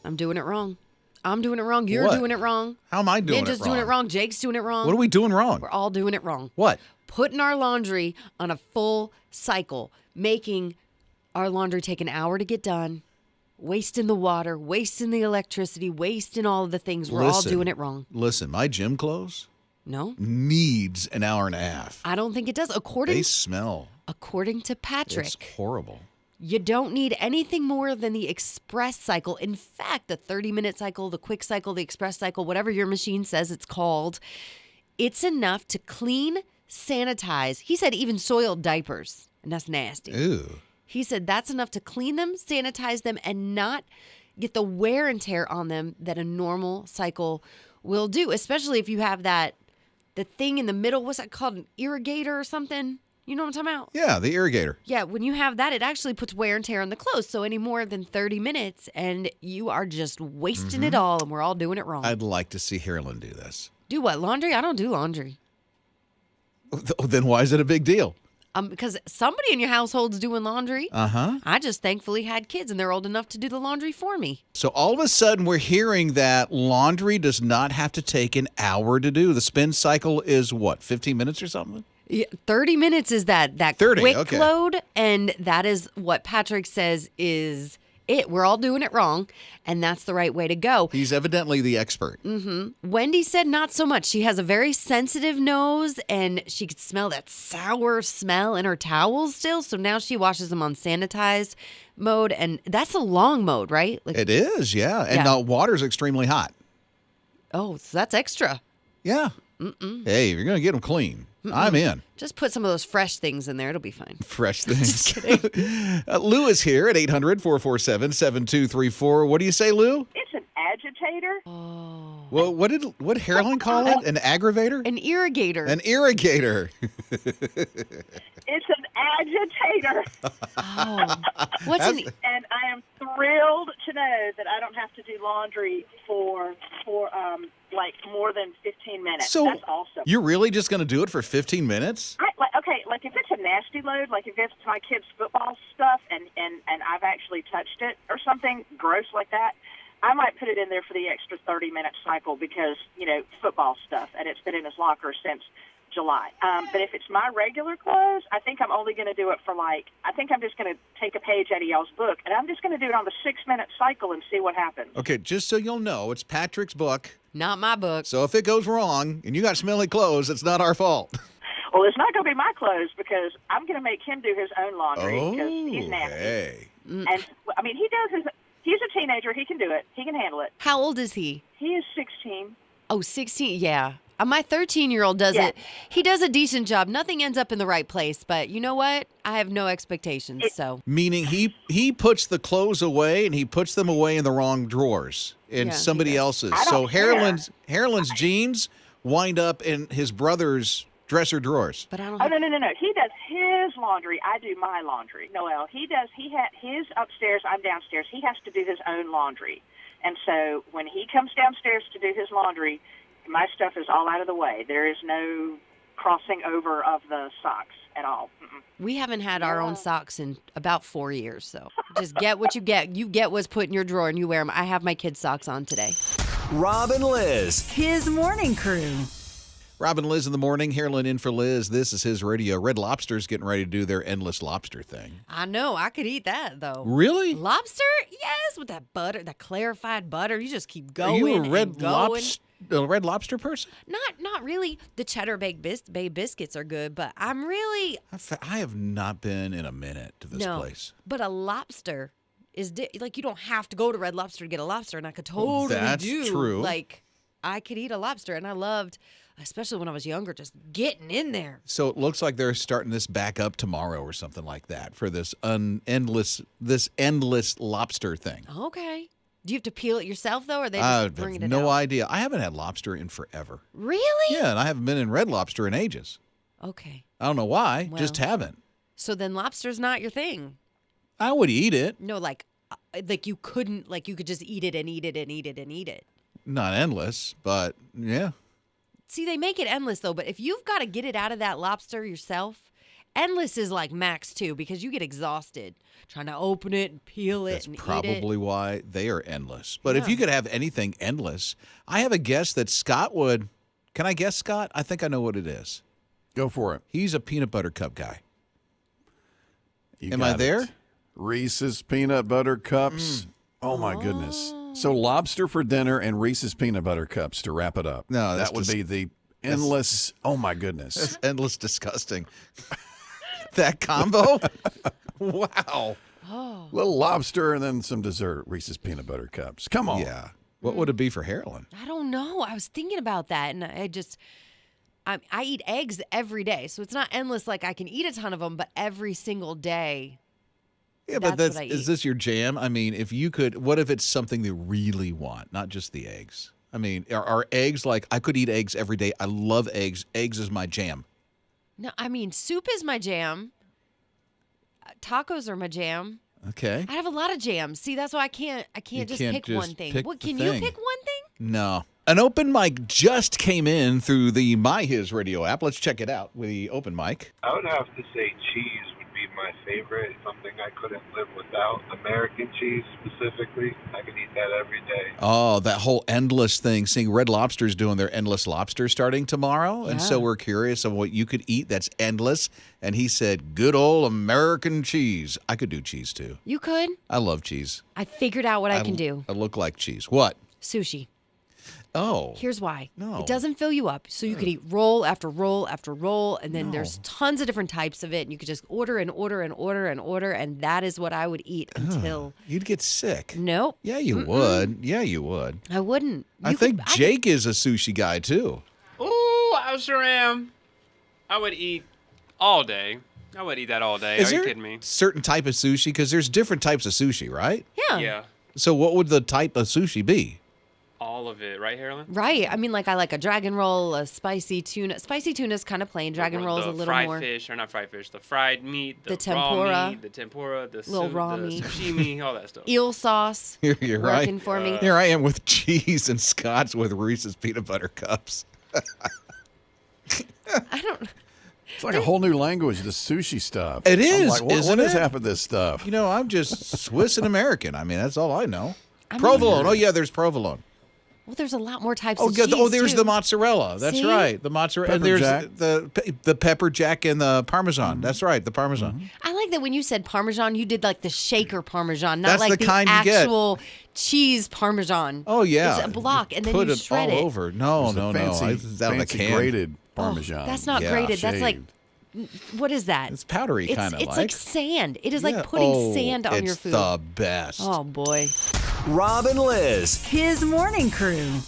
I'm doing it wrong. I'm doing it wrong. You're What? doing it wrong. How am I doing Ninja's it wrong? doing it wrong. Jake's doing it wrong. What are we doing wrong? We're all doing it wrong. What? Putting our laundry on a full cycle, making our laundry take an hour to get done, wasting the water, wasting the electricity, wasting all of the things. We're all doing it wrong. Listen, my gym clothes No? needs an hour and a half. I don't think it does. They smell. According to Patrick, It's horrible. you don't need anything more than the express cycle. In fact, the 30-minute cycle, the quick cycle, the express cycle, whatever your machine says it's called, it's enough to clean, sanitize. He said even soiled diapers, and that's nasty. Ew. He said that's enough to clean them, sanitize them, and not get the wear and tear on them that a normal cycle will do, especially if you have the thing in the middle. What's that called? An irrigator or something? You know what I'm talking about? Yeah, the irrigator. Yeah, when you have that, it actually puts wear and tear on the clothes. So any more than 30 minutes, and you are just wasting it all, and we're all doing it wrong. I'd like to see Harlan do this. Do what? Laundry? I don't do laundry. Then why is it a big deal? Because somebody in your household's doing laundry. Uh-huh. I just thankfully had kids, and they're old enough to do the laundry for me. So all of a sudden, we're hearing that laundry does not have to take an hour to do. The spin cycle is what, 15 minutes or something? Yeah, 30 minutes is that 30, quick okay. load, and that is what Patrick says is it. We're all doing it wrong, and that's the right way to go. He's evidently the expert. Wendy said not so much. She has a very sensitive nose, and she could smell that sour smell in her towels still, so now she washes them on sanitized mode, and that's a long mode, right? Like, It is, yeah. And the water's extremely hot. oh, so that's extra. Yeah. Hey, if you're going to get them clean, I'm in. Just put some of those fresh things in there. It'll be fine. Fresh things. Just kidding. Lou is here at 800-447-7234. What do you say, Lou? It's an agitator. Oh. Well, what did Harlan call it? An aggravator? An irrigator. An irrigator. It's an agitator. Oh. What's an And I am thrilled to know that I don't have to do laundry for like more than 15 minutes. So that's awesome. You're really just going to do it for 15 minutes? Like if it's a nasty load, like if it's my kids' football stuff and I've actually touched it or something gross like that, I might put it in there for the extra 30-minute cycle because, football stuff, and it's been in his locker since July. But if it's my regular clothes, I think I'm only going to do it for I think I'm just going to take a page out of y'all's book, and I'm just going to do it on the 6-minute cycle and see what happens. Okay, just so you'll know, it's Patrick's book. Not my book. So if it goes wrong and you got smelly clothes, it's not our fault. Well, it's not going to be my clothes because I'm going to make him do his own laundry because he's nasty. Hey. And, I mean, he's a teenager. He can do it. He can handle it. How old is he? He is 16. Oh, 16. Yeah. My 13-year-old does it. He does a decent job. Nothing ends up in the right place, but you know what? I have no expectations, so. Meaning he puts the clothes away and he puts them away in the wrong drawers in somebody else's. So Harlan's jeans wind up in his brother's dresser drawers. But I don't. No. He does his laundry. I do my laundry. Noel, he had his upstairs. I'm downstairs. He has to do his own laundry, and so when he comes downstairs to do his laundry, my stuff is all out of the way. There is no crossing over of the socks at all. We haven't had our own socks in about 4 years, so just get what you get. You get what's put in your drawer and you wear them. I have my kids' socks on today. Rob and Lizz. His morning crew. Rob and Liz in the morning. Harlan in for Liz. This is his radio. Red Lobster's getting ready to do their endless lobster thing. I know. I could eat that, though. Really? Lobster? Yes, with that butter, that clarified butter. You just keep going. Are you a Red Lobster person? Not really. The cheddar baked bay biscuits are good, but I'm really. I have not been in a minute to this place. But a lobster is like you don't have to go to Red Lobster to get a lobster, and I could totally That's true. Like I could eat a lobster, and I loved, especially when I was younger, just getting in there. So it looks like they're starting this back up tomorrow or something like that for this endless lobster thing. Okay. Do you have to peel it yourself, though, or they I just bring it have out? no idea. I haven't had lobster in forever. Really? Yeah, and I haven't been in Red Lobster in ages. Okay. I don't know why. Well. Just haven't. So then lobster's not your thing. I would eat it. No, like you could just eat it and eat it and eat it and eat it. Not endless, but yeah. See, they make it endless, though, but if you've got to get it out of that lobster yourself, endless is like max 2 because you get exhausted trying to open it and peel it and eat it. That's probably why they are endless. But if you could have anything endless, I have a guess that Scott would. Can I guess, Scott? I think I know what it is. Go for it. He's a peanut butter cup guy. Am I there? Reese's peanut butter cups. Oh, my goodness. So lobster for dinner and Reese's peanut butter cups to wrap it up. No, that would be the endless. Oh, my goodness. That's endless disgusting. That combo? Wow. Little lobster and then some dessert. Reese's peanut butter cups. Come on. Yeah. What would it be for Harlan? I don't know. I was thinking about that, and I eat eggs every day, so it's not endless like I can eat a ton of them, but every single day. Yeah, but is this your jam? I mean, if you could, what if it's something they really want, not just the eggs? I mean, are eggs like, I could eat eggs every day. I love eggs. Eggs is my jam. No, I mean, soup is my jam. Tacos are my jam. Okay. I have a lot of jams. See, that's why I can't just pick one thing. Can you pick one thing? No. An open mic just came in through the My HISRadio app. Let's check it out with the open mic. I would have to say cheese would be my favorite, something I couldn't live without. American cheese specifically, I could eat that every day. Oh, that whole endless thing. Seeing Red Lobster's doing their endless lobster starting tomorrow. And so we're curious of what you could eat that's endless. And he said, good old American cheese. I could do cheese too. You could? I love cheese. I figured out what I can do. I look like cheese. What? Sushi. Oh. Here's why. No. It doesn't fill you up. So you could eat roll after roll after roll, and then there's tons of different types of it, and you could just order and order and order and order, and that is what I would eat until... You'd get sick. Nope. Yeah, you would. Yeah, you would. I wouldn't. I think Jake is a sushi guy, too. Ooh, I sure am. I would eat all day. I would eat that all day. Are you kidding me? Certain type of sushi? Because there's different types of sushi, right? Yeah. Yeah. So what would the type of sushi be? All of it, right, Harlan? Right. I mean, like I like a dragon roll, a spicy tuna. Spicy tuna's kind of plain. Dragon roll is a little fried more. fish, or not fried fish, the fried meat, the tempura. raw meat, the tempura, the Little raw meat. sashimi, all that stuff. Eel sauce. You're right. Working for me. Here I am with cheese and Scott's with Reese's peanut butter cups. I don't... It's like a whole new language, the sushi stuff. It is, I'm like, isn't what is it? half of this stuff? You know, I'm just Swiss and American. I mean, that's all I know. Provolone. Oh, yeah, there's provolone. Well, there's a lot more types Oh, of cheese, there's too. the mozzarella. That's See? right. The mozzarella. And there's the pepper jack and the Parmesan. That's right, the Parmesan. I like that when you said Parmesan, you did like the shaker Parmesan, not That's like the kind you get. actual cheese Parmesan. Oh, yeah. It's a block, and then Put you it shred all it. over. No, no, fancy, no. It's out of a fancy can. grated Parmesan. That's not Yeah, grated. That's like, shaved. what is that? It's powdery kind of It's like sand. It is Yeah. like putting sand on your food. It's the best. Oh, boy. Rob and Lizz. His morning crew.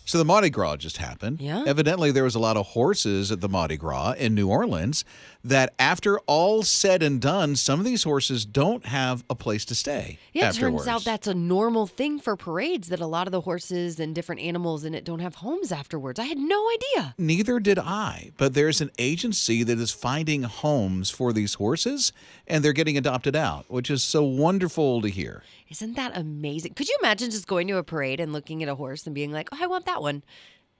So the Mardi Gras just happened. Yeah. Evidently, there was a lot of horses at the Mardi Gras in New Orleans that after all said and done, some of these horses don't have a place to stay Yeah, it afterwards. turns out that's a normal thing for parades, that a lot of the horses and different animals in it don't have homes afterwards. I had no idea. Neither did I, but there's an agency that is finding homes for these horses, and they're getting adopted out, which is so wonderful to hear. Isn't that amazing? Could you imagine just going to a parade and looking at a horse and being like, oh, I want that one,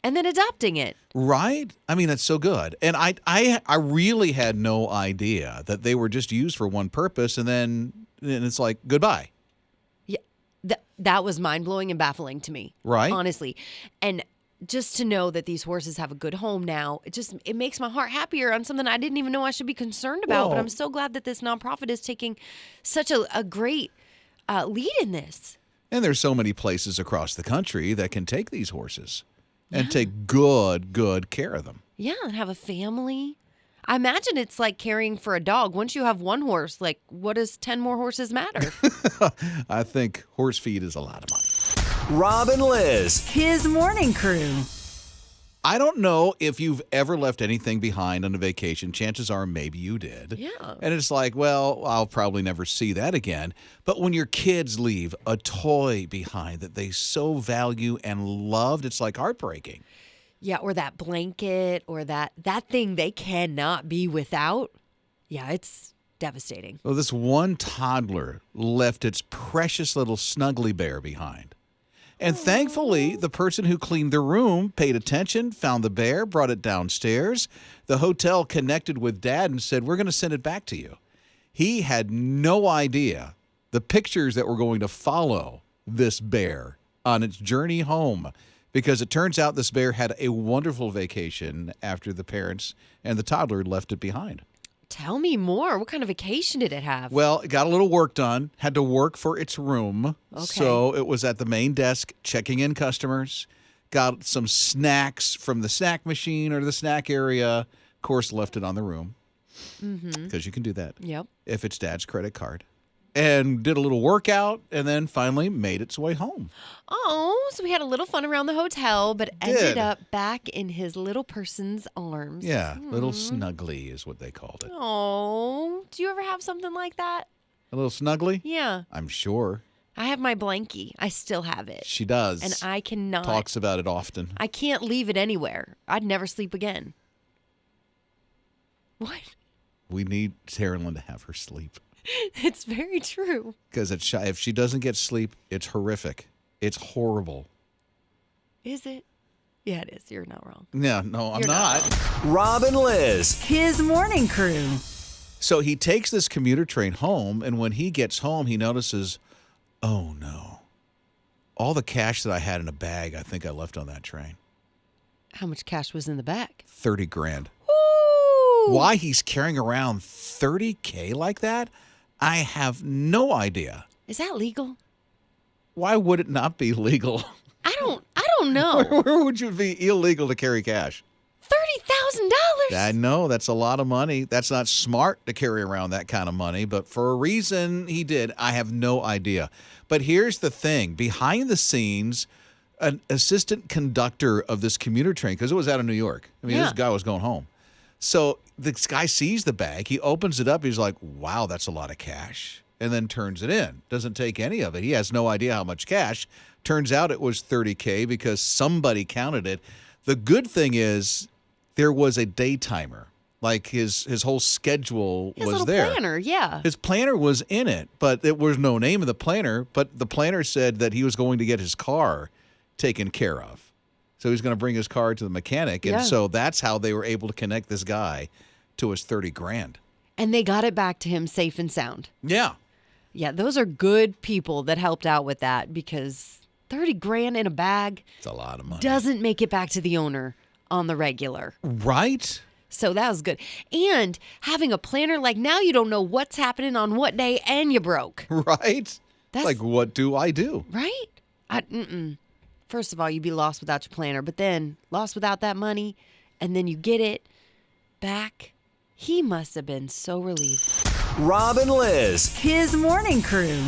and then adopting it? Right? I mean, that's so good. And I really had no idea that they were just used for one purpose, and then it's like, goodbye. Yeah, that was mind-blowing and baffling to me. Right. Honestly. And just to know that these horses have a good home now, it makes my heart happier on something I didn't even know I should be concerned about. But Well- I'm so glad that this nonprofit is taking such a great lead in this. And there's so many places across the country that can take these horses and take good care of them. Yeah, and have a family. I imagine it's like caring for a dog. Once you have one horse, like, what does 10 more horses matter? I think horse feed is a lot of money. Rob and Lizz. His morning crew. I don't know if you've ever left anything behind on a vacation. Chances are maybe you did. Yeah. And it's like, well, I'll probably never see that again. But when your kids leave a toy behind that they so value and loved, it's like heartbreaking. Yeah, or that blanket or that thing they cannot be without. Yeah, it's devastating. Well, this one toddler left its precious little snuggly bear behind. And thankfully, the person who cleaned the room paid attention, found the bear, brought it downstairs. The hotel connected with Dad and said, we're going to send it back to you. He had no idea the pictures that were going to follow this bear on its journey home, because it turns out this bear had a wonderful vacation after the parents and the toddler left it behind. Tell me more. What kind of vacation did it have? Well, it got a little work done, had to work for its room. Okay. So it was at the main desk checking in customers, got some snacks from the snack machine or the snack area. Of course, left it on the room because you can do that. Yep. If it's Dad's credit card. And did a little workout and then finally made its way home. Oh, so we had a little fun around the hotel, but ended up back in his little person's arms. Yeah, little snuggly is what they called it. Oh, do you ever have something like that? A little snuggly? Yeah. I'm sure. I have my blankie. I still have it. She does. And I cannot. Talks about it often. I can't leave it anywhere. I'd never sleep again. What? We need Sarah-Lynn to have her sleep. It's very true. Because if she doesn't get sleep, it's horrific. It's horrible. Is it? Yeah, it is. You're not wrong. No, I'm not. Rob and Lizz. His morning crew. So he takes this commuter train home, and when he gets home, he notices, oh no, all the cash that I had in a bag, I think I left on that train. How much cash was in the bag? $30,000. Ooh. Why he's carrying around $30K like that, I have no idea. Is that legal? Why would it not be legal? I don't know. Where would you be illegal to carry cash? $30,000. I know, that's a lot of money. That's not smart to carry around that kind of money, but for a reason he did. I have no idea. But here's the thing. Behind the scenes, an assistant conductor of this commuter train, because it was out of New York. I mean, This guy was going home. So this guy sees the bag. He opens it up. He's like, wow, that's a lot of cash. And then turns it in. Doesn't take any of it. He has no idea how much cash. Turns out it was $30K because somebody counted it. The good thing is there was a day timer. Like his whole schedule His was little there. planner, yeah. His planner was in it, but there was no name of the planner. But the planner said that he was going to get his car taken care of. So he's going to bring his car to the mechanic. And so that's how they were able to connect this guy to his $30,000. And they got it back to him safe and sound. Yeah. Yeah, those are good people that helped out with that, because $30,000 in a bag It's a lot of money. doesn't make it back to the owner on the regular. Right? So that was good. And having a planner, like now you don't know what's happening on what day and you broke. Right? That's like, what do I do? right. First of all, you'd be lost without your planner, but then lost without that money, and then you get it back. He must have been so relieved. Rob and Lizz. His morning crew.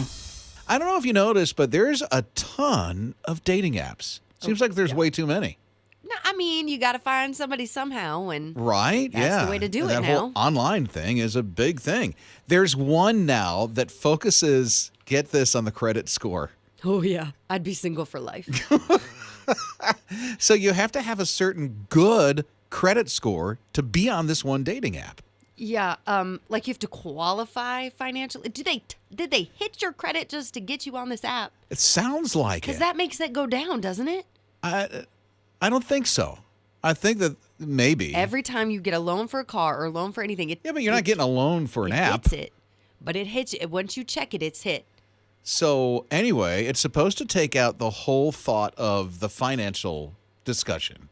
I don't know if you noticed, but there's a ton of dating apps. Seems like there's way too many. No, I mean, you got to find somebody somehow, and Right? That's the way to do And it that now. whole online thing is a big thing. There's one now that focuses, get this, on the credit score. oh yeah, I'd be single for life. So you have to have a certain good credit score to be on this one dating app. Yeah, like you have to qualify financially. Did they hit your credit just to get you on this app? It sounds like Because it. that makes it go down, doesn't it? I don't think so. I think that maybe. Every time you get a loan for a car or a loan for anything, Yeah, but you're not getting a loan for an app. hits it. But it hits it. Once you check it, it's hit. So anyway, it's supposed to take out the whole thought of the financial discussion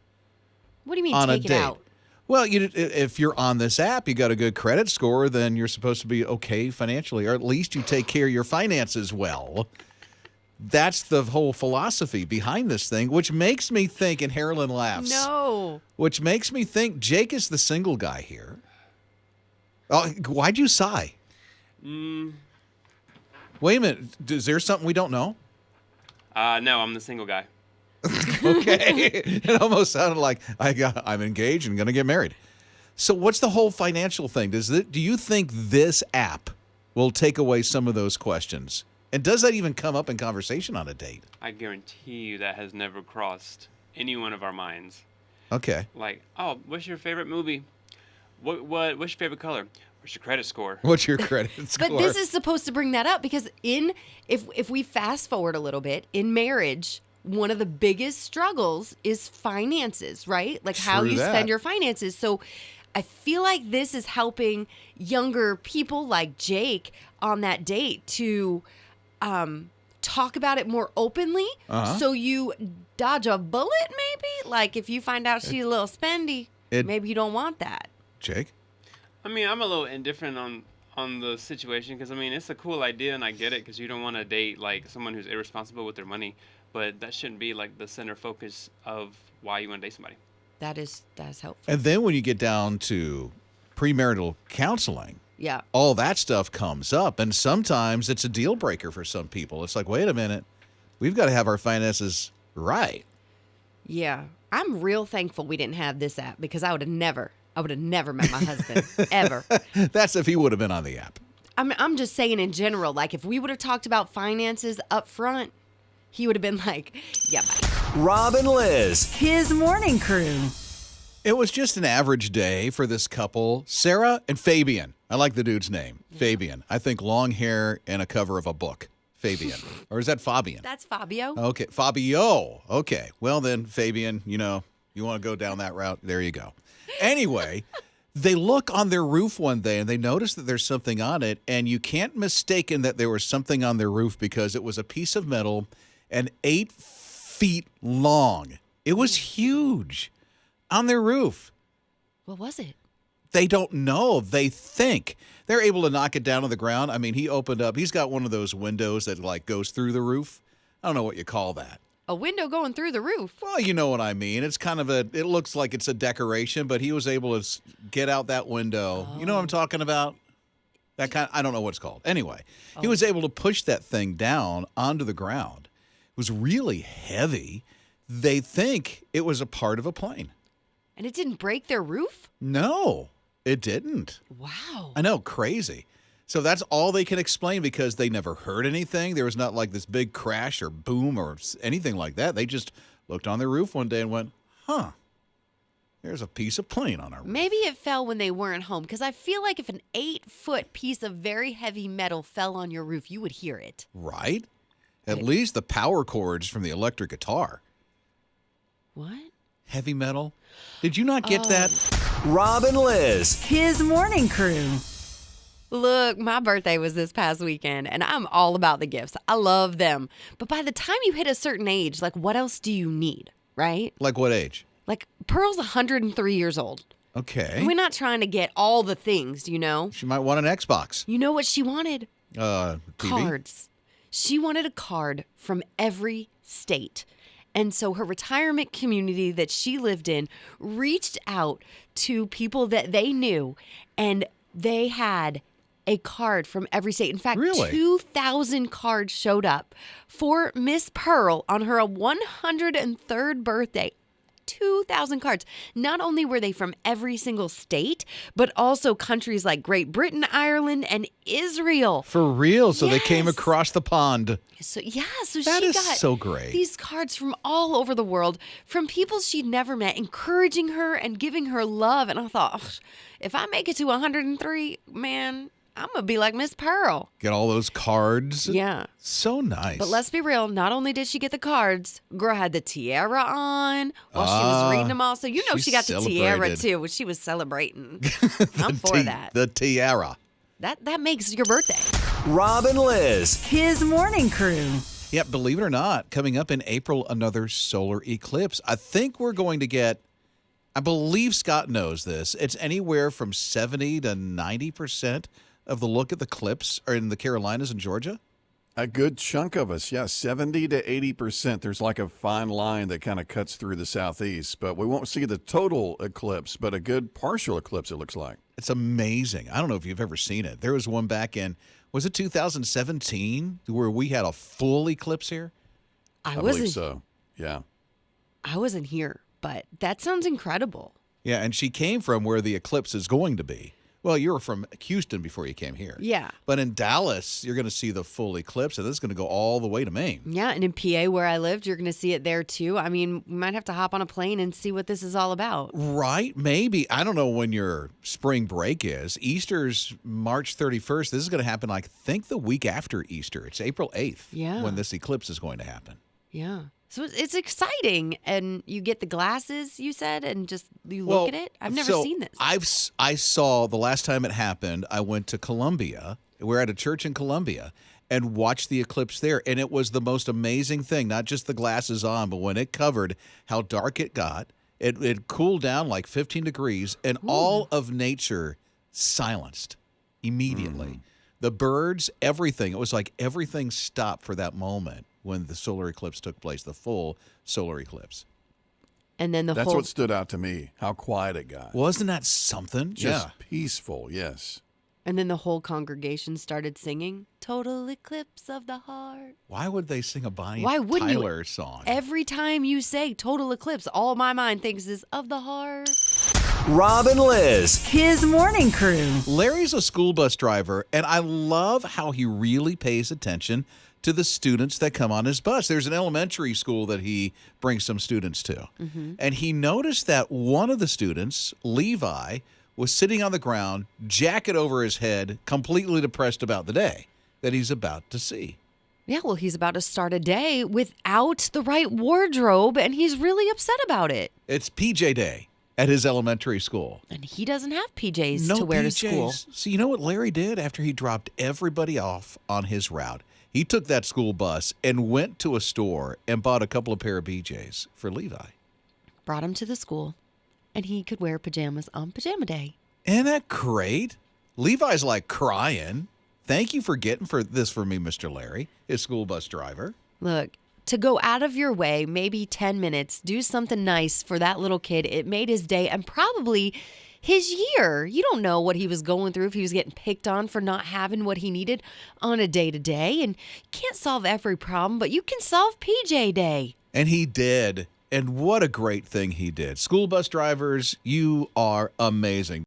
What do you mean on take a it date. out? Well, if you're on this app, you got a good credit score, then you're supposed to be okay financially, or at least you take care of your finances well. That's the whole philosophy behind this thing, which makes me think, and Harlan laughs. No. Which makes me think Jake is the single guy here. Oh, why'd you sigh? Wait a minute. Is there something we don't know? No, I'm the single guy. Okay. It almost sounded like I'm engaged and going to get married. So what's the whole financial thing? Do you think this app will take away some of those questions? And does that even come up in conversation on a date? I guarantee you that has never crossed any one of our minds. Okay. Like, oh, what's your favorite movie? What's your favorite color? What's your credit score? What's your credit score? But this is supposed to bring that up, because if we fast forward a little bit, in marriage, one of the biggest struggles is finances, right? Like how you spend your finances. So I feel like this is helping younger people like Jake on that date to talk about it more openly. So you dodge a bullet, maybe? Like if you find out she's a little spendy, maybe you don't want that. Jake? I mean, I'm a little indifferent on the situation because, I mean, it's a cool idea and I get it because you don't want to date, like, someone who's irresponsible with their money. But that shouldn't be, like, the center focus of why you want to date somebody. That's helpful. And then when you get down to premarital counseling, all that stuff comes up. And sometimes it's a deal breaker for some people. It's like, wait a minute, we've got to have our finances right. Yeah. I'm real thankful we didn't have this app because I would have never met my husband, ever. That's if he would have been on the app. I'm just saying in general, like if we would have talked about finances up front, he would have been like, yeah, bye. Rob and Lizz. His morning crew. It was just an average day for this couple, Sarah and Fabian. I like the dude's name, Fabian. I think long hair and a cover of a book, Fabian. Or is that Fabian? That's Fabio. Okay, Fabio. Okay, well then, Fabian, you want to go down that route, there you go. Anyway, they look on their roof one day and they notice that there's something on it, and you can't mistake that there was something on their roof because it was a piece of metal and 8 feet long. It was huge on their roof. What was it? They don't know. They think. They're able to knock it down on the ground. I mean, he opened up. He's got one of those windows that like goes through the roof. I don't know what you call that. A window going through the roof. Well, you know what I mean. It's kind of it looks like it's a decoration, but he was able to get out that window. You know what I'm talking about? I don't know what it's called. Anyway, he was able to push that thing down onto the ground. It was really heavy. They think it was a part of a plane. And it didn't break their roof? No, it didn't. Wow. I know, crazy. So that's all they can explain because they never heard anything. There was not like this big crash or boom or anything like that. They just looked on their roof one day and went, there's a piece of plane on our roof. Maybe it fell when they weren't home because I feel like if an 8-foot piece of very heavy metal fell on your roof, you would hear it. Right? At least the power cords from the electric guitar. What? Heavy metal? Did you not get that? Rob and Lizz. His morning crew. Look, my birthday was this past weekend, and I'm all about the gifts. I love them. But by the time you hit a certain age, like, what else do you need, right? Like what age? Like, Pearl's 103 years old. Okay. And we're not trying to get all the things, you know? She might want an Xbox. You know what she wanted? TV? Cards. She wanted a card from every state. And so her retirement community that she lived in reached out to people that they knew, and they had a card from every state. In fact, Really? 2,000 cards showed up for Miss Pearl on her 103rd birthday. 2,000 cards. Not only were they from every single state, but also countries like Great Britain, Ireland, and Israel. For real? So they Yes. came across the pond. So That she is got so great. these cards from all over the world, from people she'd never met, encouraging her and giving her love. And I thought, "Ugh, if I make it to 103, man, I'm going to be like Miss Pearl." Get all those cards. Yeah. So nice. But let's be real, not only did she get the cards, girl had the tiara on while she was reading them all. So you know she she got the tiara celebrated. too. She was celebrating. I'm for that. The tiara. That makes your birthday. Rob and Lizz. His morning crew. Yep, believe it or not, coming up in April, another solar eclipse. I think we're going to get, I believe Scott knows this, it's anywhere from 70 to 90% of the look at the eclipse are in the Carolinas and Georgia. A good chunk of us, yes, 70 to 80%. There's like a fine line that kind of cuts through the southeast, but we won't see the total eclipse, but a good partial eclipse, it looks like. It's amazing. I don't know if you've ever seen it. There was one back in, was it 2017, where we had a full eclipse here? I believe so, yeah. I wasn't here, but that sounds incredible. Yeah, and she came from where the eclipse is going to be. Well, you were from Houston before you came here. Yeah. But in Dallas, you're going to see the full eclipse, and this is going to go all the way to Maine. Yeah, and in PA where I lived, you're going to see it there too. I mean, we might have to hop on a plane and see what this is all about. Right, maybe. I don't know when your spring break is. Easter's March 31st. This is going to happen, I think, the week after Easter. It's April 8th Yeah. when this eclipse is going to happen. Yeah. So it's exciting, and you get the glasses, you said, and just you look at it. I've never seen this. I saw the last time it happened. I went to Columbia. We're at a church in Columbia and watched the eclipse there, and it was the most amazing thing. Not just the glasses on, but when it covered, how dark it got. It cooled down like 15 degrees, and all of nature silenced immediately. The birds, everything. It was like everything stopped for that moment when the solar eclipse took place, the full solar eclipse. And then That's what stood out to me, how quiet it got. Wasn't that something? Just peaceful, yes. And then the whole congregation started singing Total Eclipse of the Heart. Why would they sing a Bonnie Why wouldn't Tyler song? Every time you say Total Eclipse, all my mind thinks is of the heart. Rob and Lizz. His morning crew. Larry's a school bus driver, and I love how he really pays attention to the students that come on his bus. There's an elementary school that he brings some students to. And he noticed that one of the students, Levi, was sitting on the ground, jacket over his head, completely depressed about the day that he's about to see. Yeah, well, he's about to start a day without the right wardrobe, and he's really upset about it. It's PJ Day at his elementary school. And he doesn't have PJs to wear to school. So you know what Larry did after he dropped everybody off on his route? He took that school bus and went to a store and bought a couple of pair of PJs for Levi. Brought him to the school, and he could wear pajamas on pajama day. Isn't that great? Levi's like crying. Thank you for getting this for me, Mr. Larry, his school bus driver. Look, to go out of your way, maybe 10 minutes, do something nice for that little kid, it made his day and probably his year. You don't know what he was going through, if he was getting picked on for not having what he needed on a day-to-day. And you can't solve every problem, but you can solve PJ Day. And he did. And what a great thing he did. School bus drivers, you are amazing.